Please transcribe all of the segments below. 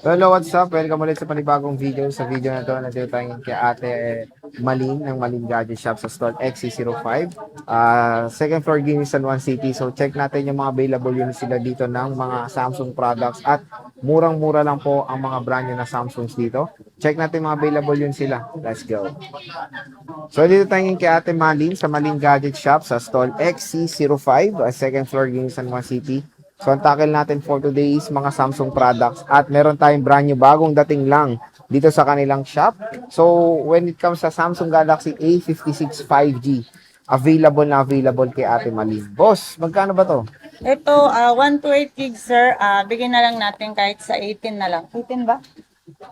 Hello, what's up? Welcome ulit sa panibagong video. Sa video na to, nandito tayo kay Ate Malin ng Malin Gadget Shop sa stall XC05. Second floor din San Juan City. So check natin yung mga available units sila dito ng mga Samsung products at murang-mura lang po ang mga brand new na Samsungs dito. Check natin mga available units sila. Let's go. So dito tayo kay Ate Malin sa Malin Gadget Shop sa stall XC05, second floor din San Juan City. So, ang tackle natin for today is mga Samsung products at meron tayong brand new bagong dating lang dito sa kanilang shop. So, when it comes sa Samsung Galaxy A56 5G, available kay Ate Malin. Boss, magkano ba to? Ito, 128 gig sir, bigyan na lang natin kahit sa 18 na lang. 18 ba?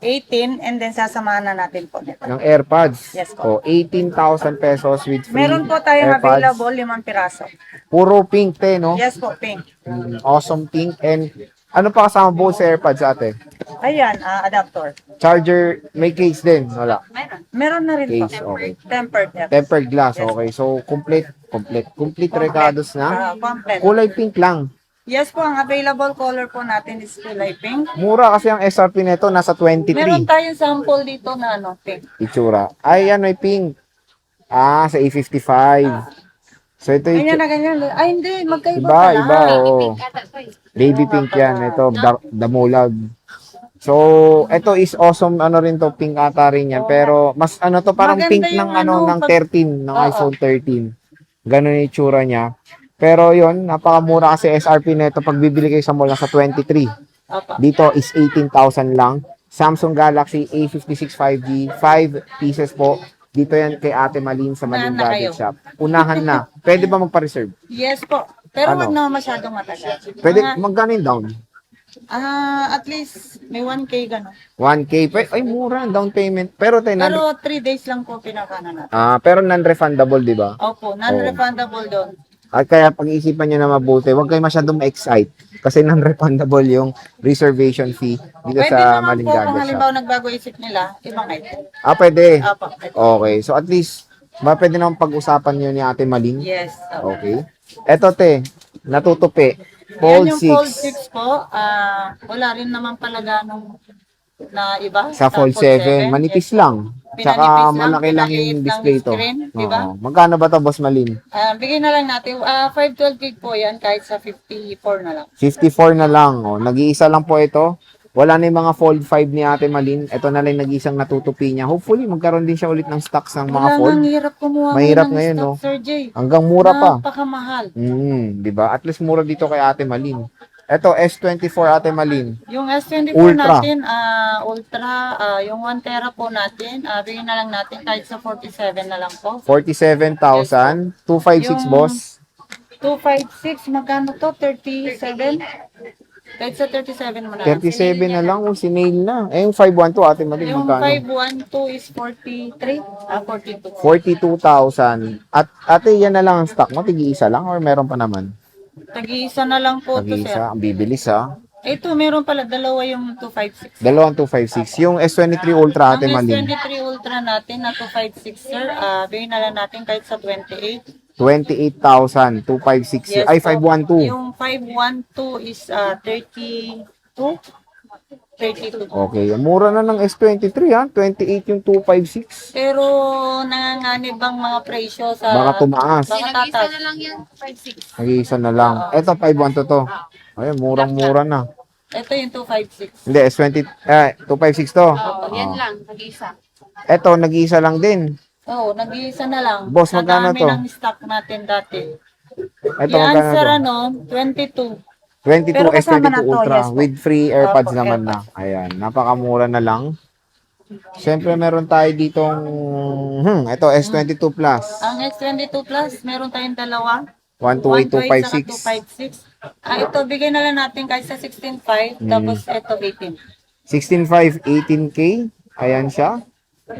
18 and then sasamahan na natin po nito. Ng AirPods. Yes po. O, 18,000 pesos with free Meron po tayong AirPods. available 5 piraso. Puro pink te, no? Yes po, pink. Awesome pink. And ano pa kasama buo sa AirPods ate? Ayan, adapter. Charger, may case din. Wala. Meron na rin po. Case, okay. Tempered. Yes. Tempered glass, Yes. okay. So, complete recados na. Complete. Kulay pink lang. Yes po, ang available color po natin is kulay pink. Mura kasi ang SRP nito, nasa Meron 23. tayong sample dito na pink. Itsura. Ay, yan, may pink. Sa A55. So, ito yung Ganyan na ganyan. Ay, hindi. Magkaiba iba, pala. oo. Baby pink yan. Ito, damulag. So, ito is awesome, rin to, pink ata rin yan. Pero, mas to, parang Maganda pink yung ng 13, ng Oo. iPhone 13. Ganun yung itsura niya. Pero yon napakamura kasi SRP nito pag bibili kayo sa mall sa 23. Opo. Dito is 18,000 lang. Samsung Galaxy A56 5G, 5 pieces po. Dito yan kay Ate Malin sa Malin Unahan na Gadget kayo. Shop. Unahan na. Pwede ba magpa-reserve? Yes po. Pero Ano? wag na masyadong matagal. Pwede, Mga, magkano yung down? at least may 1K gano'n. 1K. Ay, mura ang down payment. Pero, Pero 3 days lang po pinakana natin. pero non-refundable, di ba? Opo, non-refundable doon. At kaya pag-isipan nyo na mabuti, huwag kayo masyadong ma-excite kasi non-refundable yung reservation fee dito Pwede sa naman Malin po kung Gadget Shop. halimbawa nagbago isip nila, ibang item. Pwede. Opo. Okay. So, at least, pwede naman pag-usapan nyo ni Ate Malin. Yes. Opo. Okay. Eto, te. Natutupi. Yan Fold yung Fold 6. 6 po. Wala rin naman pala ganong na iba. Sa Fold 7. Manipis lang. Tsaka Pinanipis lang, malaki lang pinaliit yung lang display yung to. screen, diba? Oo. Magkano ba to, Boss Malin? Bigyan na lang natin. 512 gig po yan kahit sa 54 na lang. 54 na lang. Nag-iisa lang po ito. Wala na yung mga Fold 5 ni Ate Malin. Ito na lang nag-isang natutupi niya. Hopefully, magkaroon din siya ulit ng stocks ng mga Wala Fold. nang hirap kumuha Mahirap ng ngayon, stock, no? Sir Jay. Hanggang mura pa. Napakamahal. Di ba? At least mura dito kay Ate Malin. Ito, S24 Ate Malin. Yung S24 Ultra. natin, Ultra, yung 1 tera po natin, bigyan na lang natin kahit sa 47 na lang po. 47,000. 256, Yung- boss. 256, magkano to? 37? Kahit sa 37 mo na lang. 37 na lang. Sinail na. Yung 512 Ate Malin, Yung magkano? 512 is 43? 42. 42,000. At ate, yan na lang ang stock mo. Tigi-isa lang or meron pa naman? Tag-iisa na lang po to, sir. Tagi-isa. Ang bibilis, ha? Ito, meron pala, dalawa yung 256. Dalawang 256. Yung S23 Ultra, Ate Ang Malin. S23 Ultra natin na 256, sir, bigyan na lang natin kahit sa 28. 28,000. 256. Yes, Ay, po. 512. Yung 512 is 32. 32. Okay. Mura na ng S23, ha? 28 yung 256. Pero nanganganib bang mga presyo sa... Baka tumaas. Baka Nag-isa tatas. na lang yan, 5-6. Nag-iisa na lang. Ito, 512 to. Ay, murang-mura na. Ito yung 256. Hindi, S20, 256 to. Oo, yan lang, nag-isa. Ito, nag-iisa lang din. Oo, nag-iisa na lang. Boss, magkano Nadami to? ng stock natin dati. Ito, Yung magkano answer to? 22. 22 Pero kasama S22 na to, Ultra yes po. with free AirPods Opo, naman na. Ayan, napakamura na lang. Siyempre, meron tayo ditong, ito, S22 Plus. Ang X22 Plus, meron tayong dalawa. 128256. 256. Ito, bigay na lang natin kahit sa 16.5. Tapos ito, 18. 16.5, 18K. Ayan siya.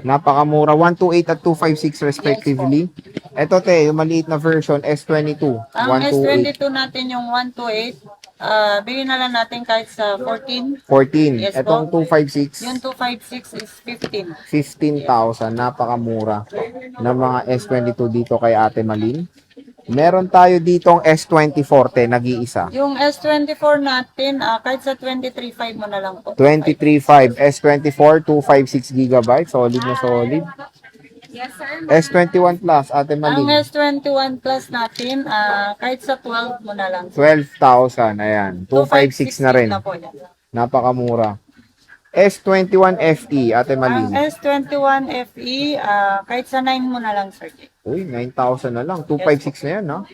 Napakamura. 128 at 256 respectively. Ito, te, yung maliit na version, S22. Ang 128. S22 natin yung 128. Bigyan na lang natin kahit sa 14. 14. Yes, Itong po. 256. Yung 256 is 15. 15,000. Napakamura ng mga S22 dito kay Ate Malin. Meron tayo ditong S24 nag-iisa. Yung S24 natin, kahit sa 23.5 mo na lang po. 23.5 S24 256 GB, solid na solid. Yes, sir. S21 Plus, Ate Ang Malin, S21 Plus natin, kahit sa 12 mo na lang. 12,000, ayan. 256 na rin. Na po yan. Napakamura. S21 FE, Ate Ang Malin. S21 FE, kahit sa 9 mo na lang, sir. Uy, 9,000 na lang. 256 na yan, no?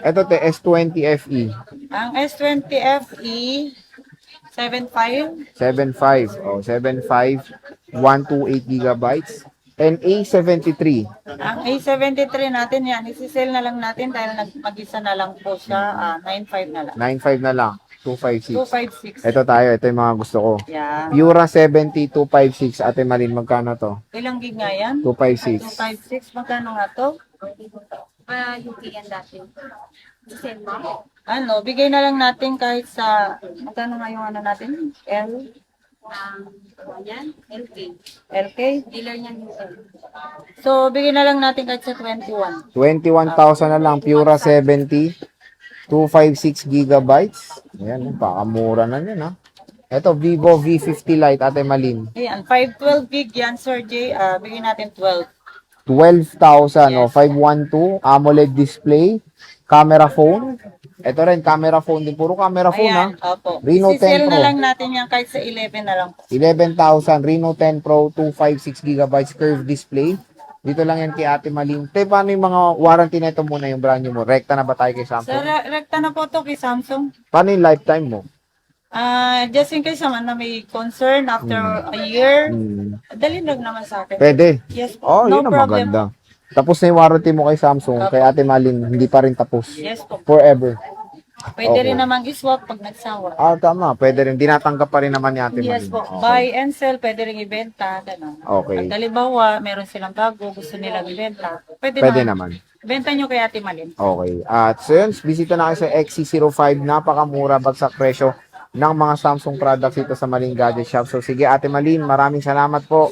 Ito, S20 FE. Ang S20 FE, 7.5. 7.5. Oh, 7.5. 128 gigabytes. And A73. Ang A73 natin yan, isi-sell na lang natin dahil mag-isa na lang po siya, 9.5 na lang. 9.5 na lang. 256. 256. Ito tayo. Ito yung mga gusto ko. Yan. Pura 70, 256. Ate Malin, magkano to? Ilang gig nga yan? 256. 256. Magkano nga to? UPN dati. December. Ano, bigay na lang natin kahit sa, magkano nga yung ano natin? Yan. LK. LK? Dealer niya yung L. So, bigay na lang natin kahit sa 21. 21,000 na lang. Pura 70. 256 gigabytes. Ayan, pakamura na yan, ha? Ito, Vivo V50 Lite, Ate Malin. Ayan, 512 gig yan, Sir Jay. Bigay natin 12. 12,000, oh, 512, AMOLED display, camera phone. Ito rin, camera phone din. Puro camera phone, ha? Ayan, opo. Reno 10 Isi-sell Pro. na lang natin yan kahit sa 11 na lang. 11,000, Reno 10 Pro, 256 gigabytes curved display. Dito lang yan kay Ate Malin. Te, paano yung mga warranty na ito muna yung brand new mo? Rekta na ba tayo kay Sir, Samsung? rekta na po to kay Samsung. Paano yung lifetime mo? Just in case naman na may concern after a year, Hmm. dali lang naman sa akin. Pwede. Yes po. Oh, No yun ang problem. maganda. Tapos na yung warranty mo kay Samsung, kay Ate Malin, hindi pa rin tapos. Yes po. Forever. Pwede Okay. rin namang iswap pag nagsawa. Tama. Pwede rin. Dinatanggap pa rin naman ni Ate Yes Malin. po. Okay. Buy and sell, pwede rin ibenta. Ganun. Okay. Pag halimbawa, meron silang bago, gusto nilang ibenta. Pwede, Pwede naman. naman. Benta nyo kay Ate Malin. Okay. At so yun, bisita na kayo sa XC05. Napakamura, bagsak presyo ng mga Samsung products ito sa Malin Gadget Shop. So sige, Ate Malin, maraming salamat po.